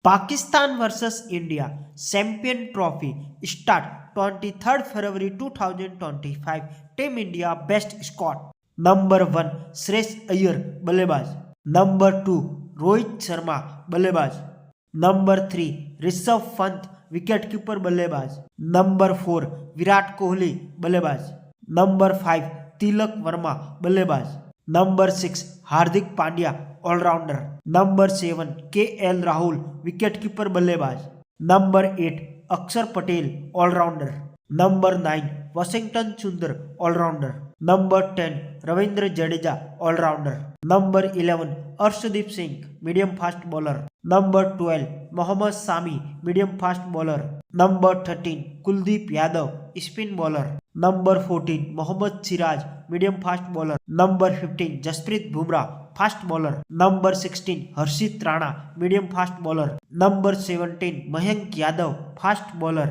Pakistan versus India Champion Trophy start 23rd February 2025. Team India best squad. Number 1 Sresh Iyer बल्लेबाज. Number 2 Rohit Sharma बल्लेबाज. Number 3 Rishabh Pant wicketkeeper बल्लेबाज. Number 4 Virat Kohli बल्लेबाज. Number 5 Tilak Varma बल्लेबाज. Number 6 Hardik Pandya allrounder. Number 7 KL Rahul wicketkeeper बल्लेबाज. Number 8 Axar Patel allrounder. Number 9 Washington Sundar allrounder. Number 10 Ravindra Jadeja allrounder. Number 11 Arshdeep Singh medium fast bowler. Number 12 Mohammed Shami medium fast bowler. Number 13 Kuldeep Yadav spin bowler. Number 14 Mohammed Siraj medium fast bowler. Number 15 Jasprit Bumrah fast bowler. Number 16 Harshit Rana medium fast bowler. Number 17 Mayank Yadav fast bowler.